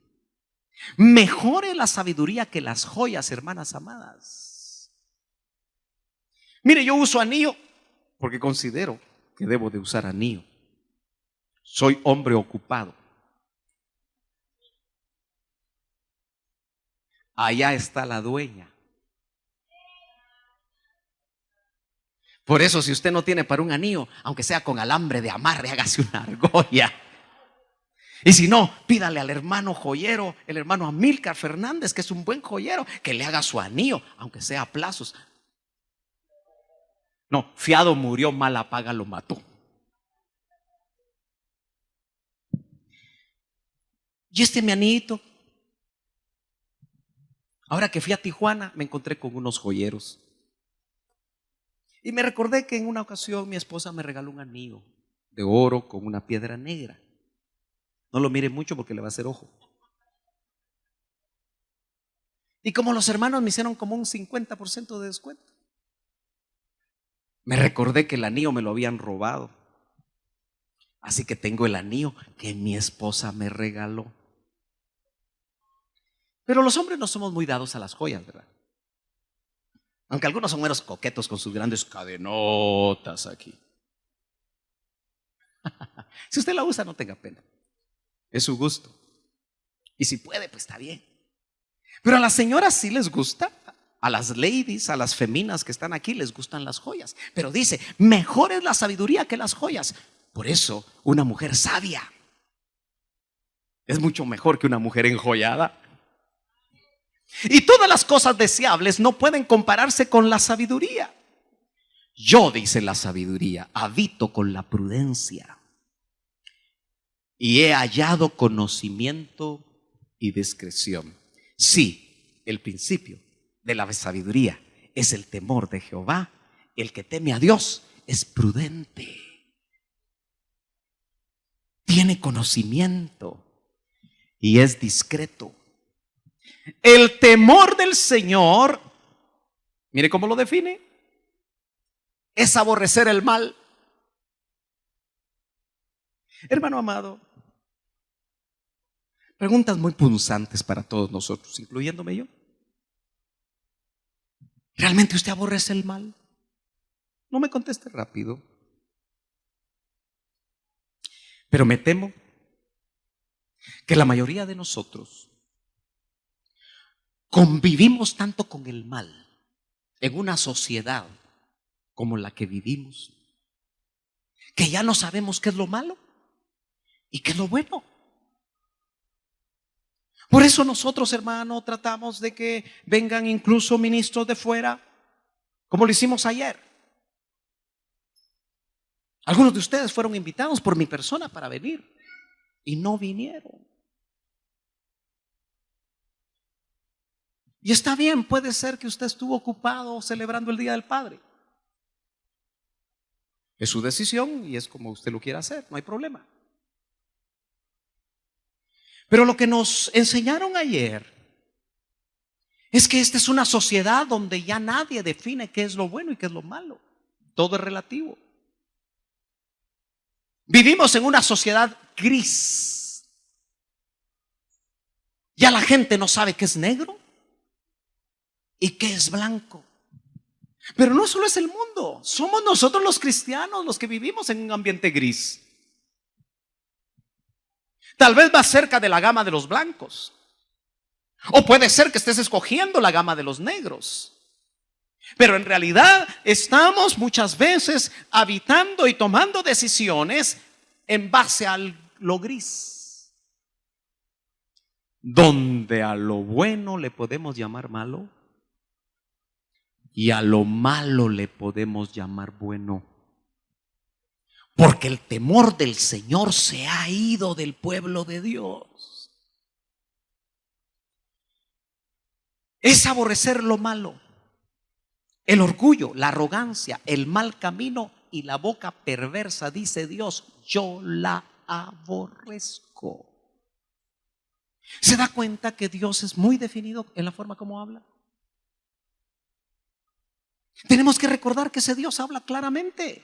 [SPEAKER 1] Mejor es la sabiduría que las joyas, hermanas amadas. Mire, yo uso anillo porque considero que debo de usar anillo. Soy hombre ocupado. Allá está la dueña. Por eso, si usted no tiene para un anillo, aunque sea con alambre de amarre, hágase una argolla. Y si no, pídale al hermano joyero, el hermano Amílcar Fernández, que es un buen joyero, que le haga su anillo, aunque sea a plazos. No, fiado murió, mala paga lo mató. Y este mi anillito, ahora que fui a Tijuana, me encontré con unos joyeros. Y me recordé que en una ocasión mi esposa me regaló un anillo de oro con una piedra negra. No lo mire mucho porque le va a hacer ojo. Y como los hermanos me hicieron como un 50% de descuento, me recordé que el anillo me lo habían robado. Así que tengo el anillo que mi esposa me regaló. Pero los hombres no somos muy dados a las joyas, ¿verdad? Aunque algunos son buenos coquetos con sus grandes cadenotas aquí. Si usted la usa, no tenga pena. Es su gusto. Y si puede, pues está bien. Pero a las señoras sí les gusta. A las ladies, a las feminas que están aquí les gustan las joyas. Pero dice, mejor es la sabiduría que las joyas. Por eso, una mujer sabia es mucho mejor que una mujer enjollada. Y todas las cosas deseables no pueden compararse con la sabiduría. Yo, dice la sabiduría, habito con la prudencia y he hallado conocimiento y discreción. Sí, el principio de la sabiduría es el temor de Jehová. El que teme a Dios es prudente, tiene conocimiento y es discreto. El temor del Señor, mire cómo lo define, es aborrecer el mal. Hermano amado, preguntas muy punzantes para todos nosotros, incluyéndome yo. ¿Realmente usted aborrece el mal? No me conteste rápido. Pero me temo que la mayoría de nosotros convivimos tanto con el mal en una sociedad como la que vivimos, que ya no sabemos qué es lo malo y qué es lo bueno. Por eso nosotros, hermano, tratamos de que vengan incluso ministros de fuera, como lo hicimos ayer. Algunos de ustedes fueron invitados por mi persona para venir y no vinieron. Y está bien, puede ser que usted estuvo ocupado celebrando el Día del Padre. Es su decisión y es como usted lo quiera hacer, no hay problema. Pero lo que nos enseñaron ayer es que esta es una sociedad donde ya nadie define qué es lo bueno y qué es lo malo. Todo es relativo. Vivimos en una sociedad gris. Ya la gente no sabe qué es negro y qué es blanco. Pero no solo es el mundo, somos nosotros los cristianos los que vivimos en un ambiente gris. Tal vez va cerca de la gama de los blancos, o puede ser que estés escogiendo la gama de los negros. Pero en realidad estamos muchas veces habitando y tomando decisiones en base a lo gris, donde a lo bueno le podemos llamar malo y a lo malo le podemos llamar bueno. Porque el temor del Señor se ha ido del pueblo de Dios. Es aborrecer lo malo, el orgullo, la arrogancia, el mal camino y la boca perversa, dice Dios, yo la aborrezco. ¿Se da cuenta que Dios es muy definido en la forma como habla? Tenemos que recordar que ese Dios habla claramente.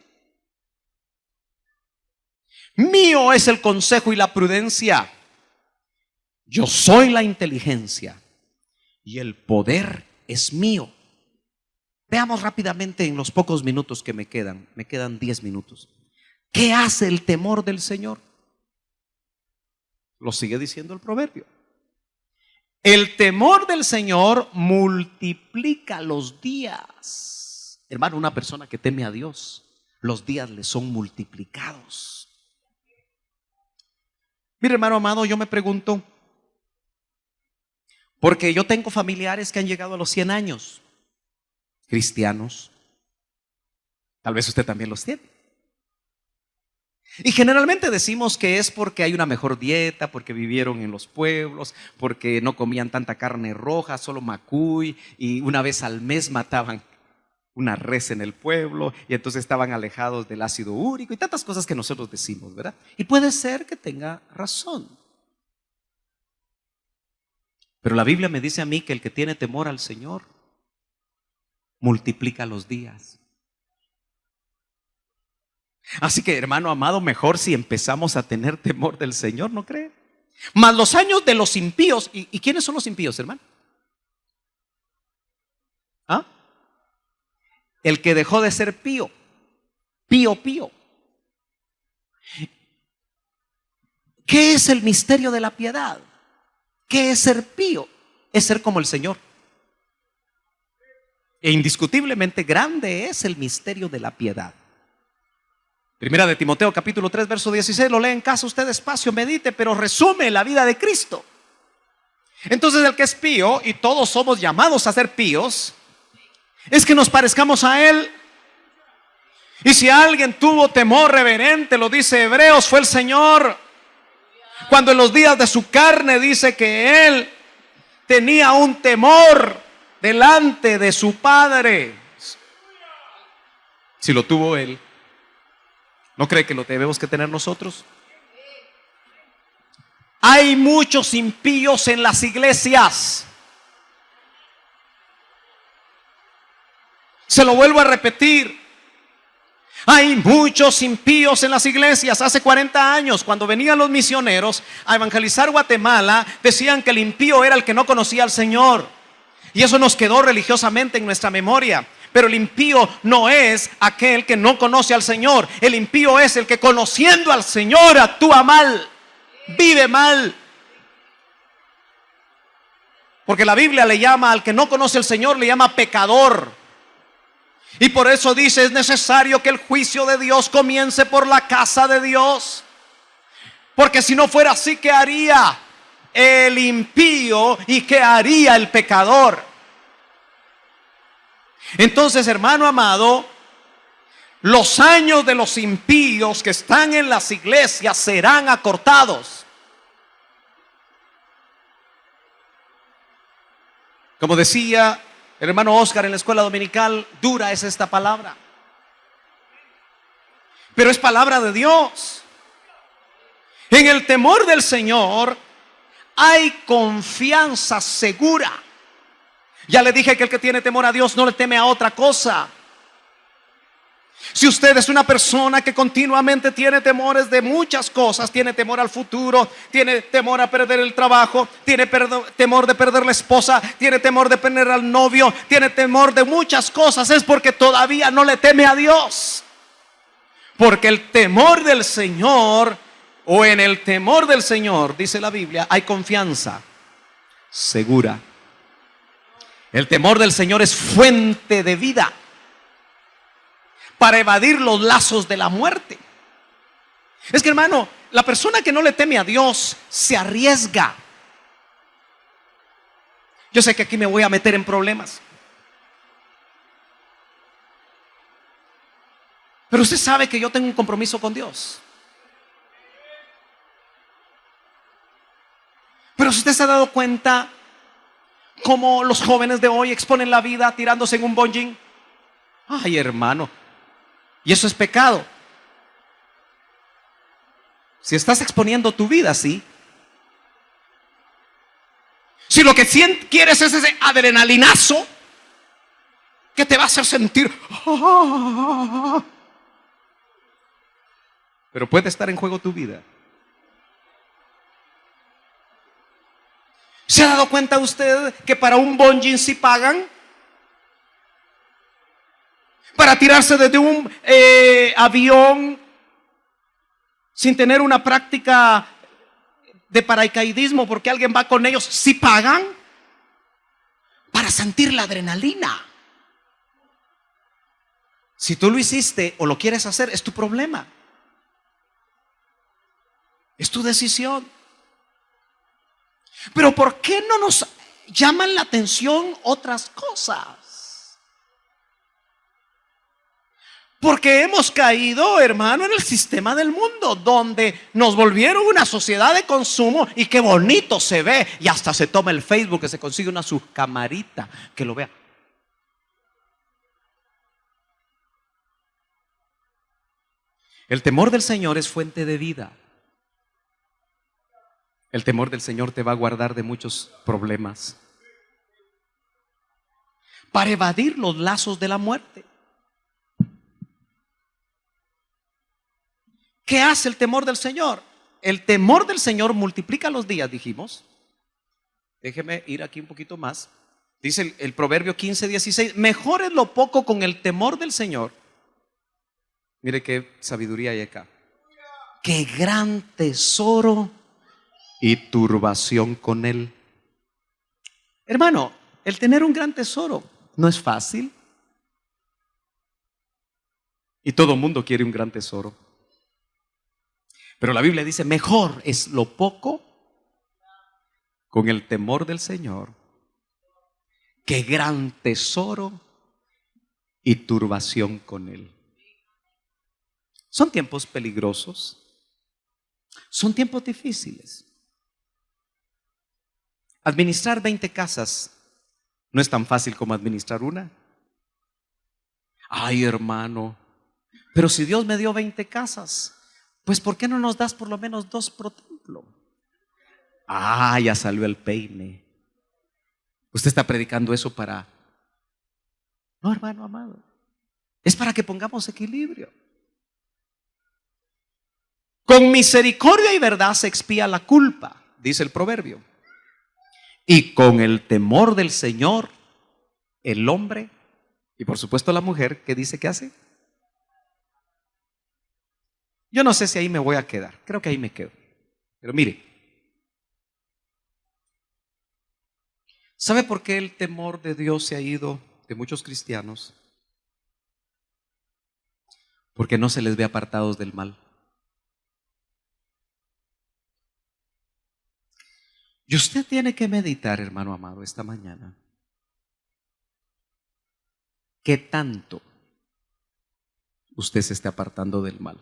[SPEAKER 1] Mío es el consejo y la prudencia. Yo soy la inteligencia y el poder es mío. Veamos rápidamente en los pocos minutos que me quedan 10 minutos. ¿Qué hace el temor del Señor? Lo sigue diciendo el proverbio. El temor del Señor multiplica los días. Hermano, una persona que teme a Dios, los días le son multiplicados. Mire, hermano amado, yo me pregunto, porque yo tengo familiares que han llegado a los 100 años, cristianos. Tal vez usted también los tiene. Y generalmente decimos que es porque hay una mejor dieta, porque vivieron en los pueblos, porque no comían tanta carne roja, solo macuy, y una vez al mes mataban una res en el pueblo, y entonces estaban alejados del ácido úrico y tantas cosas que nosotros decimos, ¿verdad? Y puede ser que tenga razón. Pero la Biblia me dice a mí que el que tiene temor al Señor multiplica los días. Así que, hermano amado, mejor si empezamos a tener temor del Señor, ¿no cree? Mas los años de los impíos, ¿y quiénes son los impíos, hermano? ¿Ah? El que dejó de ser pío. Pío. ¿Qué es el misterio de la piedad? ¿Qué es ser pío? Es ser como el Señor. E indiscutiblemente grande es el misterio de la piedad. Primera de Timoteo capítulo 3 verso 16, lo lee en casa usted despacio, medite, pero resume la vida de Cristo. Entonces el que es pío, y todos somos llamados a ser píos, es que nos parezcamos a Él. Y si alguien tuvo temor reverente, lo dice Hebreos, fue el Señor. Cuando en los días de su carne dice que Él tenía un temor delante de su Padre. Si lo tuvo Él, ¿no cree que lo debemos que tener nosotros? Hay muchos impíos en las iglesias. Se lo vuelvo a repetir. Hay muchos impíos en las iglesias. Hace 40 años, cuando venían los misioneros a evangelizar Guatemala, decían que el impío era el que no conocía al Señor. Y eso nos quedó religiosamente en nuestra memoria. Pero el impío no es aquel que no conoce al Señor. El impío es el que, conociendo al Señor, actúa mal, vive mal. Porque la Biblia le llama al que no conoce al Señor, le llama pecador. Y por eso dice, es necesario que el juicio de Dios comience por la casa de Dios. Porque si no fuera así, ¿qué haría el impío y qué haría el pecador? Entonces, hermano amado, los años de los impíos que están en las iglesias serán acortados. Como decía el hermano Oscar en la escuela dominical, dura es esta palabra, pero es palabra de Dios. En el temor del Señor hay confianza segura. Ya le dije que el que tiene temor a Dios no le teme a otra cosa. Si usted es una persona que continuamente tiene temores de muchas cosas, tiene temor al futuro, tiene temor a perder el trabajo, tiene temor de perder la esposa, tiene temor de perder al novio, tiene temor de muchas cosas, es porque todavía no le teme a Dios. Porque el temor del Señor, o en el temor del Señor, dice la Biblia, hay confianza segura. El temor del Señor es fuente de vida para evadir los lazos de la muerte. Es que, hermano, la persona que no le teme a Dios se arriesga. Yo sé que aquí me voy a meter en problemas, pero usted sabe que yo tengo un compromiso con Dios. Pero si usted se ha dado cuenta cómo los jóvenes de hoy exponen la vida tirándose en un bungee. Ay, hermano, y eso es pecado. Si estás exponiendo tu vida así, si lo que quieres es ese adrenalinazo, que te va a hacer sentir. Pero puede estar en juego tu vida. ¿Se ha dado cuenta usted que para un bungee sí pagan? Para tirarse desde un avión sin tener una práctica de paracaidismo, porque alguien va con ellos, sí pagan. Para sentir la adrenalina. Si tú lo hiciste o lo quieres hacer, es tu problema. Es tu decisión. Pero ¿por qué no nos llaman la atención otras cosas? Porque hemos caído, hermano, en el sistema del mundo, donde nos volvieron una sociedad de consumo y qué bonito se ve. Y hasta se toma el Facebook, que se consigue una su camarita que lo vea. El temor del Señor es fuente de vida. El temor del Señor te va a guardar de muchos problemas. Para evadir los lazos de la muerte. ¿Qué hace el temor del Señor? El temor del Señor multiplica los días, dijimos. Déjeme ir aquí un poquito más. Dice el Proverbio 15:16. Mejor es lo poco con el temor del Señor. Mire qué sabiduría hay acá. Qué gran tesoro y turbación con él. Hermano, el tener un gran tesoro no es fácil. Y todo el mundo quiere un gran tesoro. Pero la Biblia dice, mejor es lo poco con el temor del Señor que gran tesoro y turbación con él. Son tiempos peligrosos. Son tiempos difíciles. Administrar 20 casas no es tan fácil como administrar una. Ay, hermano, pero si Dios me dio 20 casas, pues ¿por qué no nos das por lo menos 2 por templo? Ah, ya salió el peine. Usted está predicando eso para... No, hermano amado. Es para que pongamos equilibrio. Con misericordia y verdad se expía la culpa, dice el proverbio. Y con el temor del Señor, el hombre, y por supuesto la mujer, ¿qué dice que hace? Yo no sé si ahí me voy a quedar, creo que ahí me quedo. Pero mire, ¿sabe por qué el temor de Dios se ha ido de muchos cristianos? Porque no se les ve apartados del mal. Y usted tiene que meditar, hermano amado, esta mañana. ¿Qué tanto usted se está apartando del mal?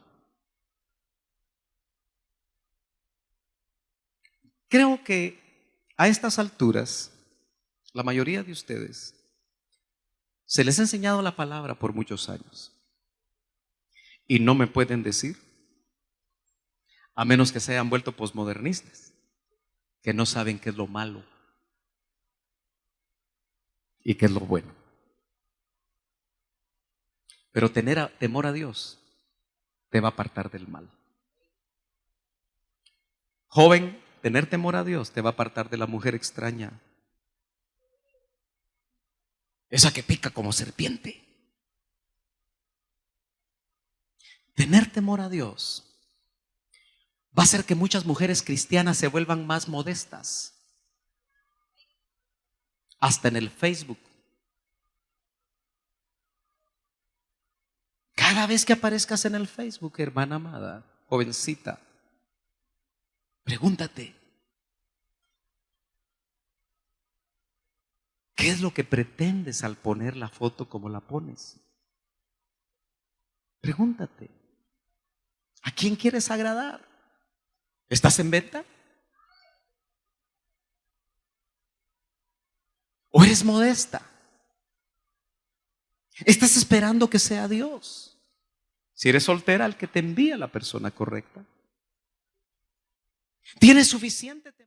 [SPEAKER 1] Creo que a estas alturas, la mayoría de ustedes, se les ha enseñado la palabra por muchos años. Y no me pueden decir, a menos que se hayan vuelto posmodernistas, que no saben qué es lo malo y qué es lo bueno. Pero tener temor a Dios te va a apartar del mal. Joven, tener temor a Dios te va a apartar de la mujer extraña, esa que pica como serpiente. Tener temor a Dios va a hacer que muchas mujeres cristianas se vuelvan más modestas. Hasta en el Facebook. Cada vez que aparezcas en el Facebook, hermana amada, jovencita, pregúntate, ¿qué es lo que pretendes al poner la foto como la pones? Pregúntate, ¿a quién quieres agradar? ¿Estás en venta? ¿O eres modesta? ¿Estás esperando que sea Dios? Si eres soltera, el que te envía la persona correcta. ¿Tienes suficiente temor?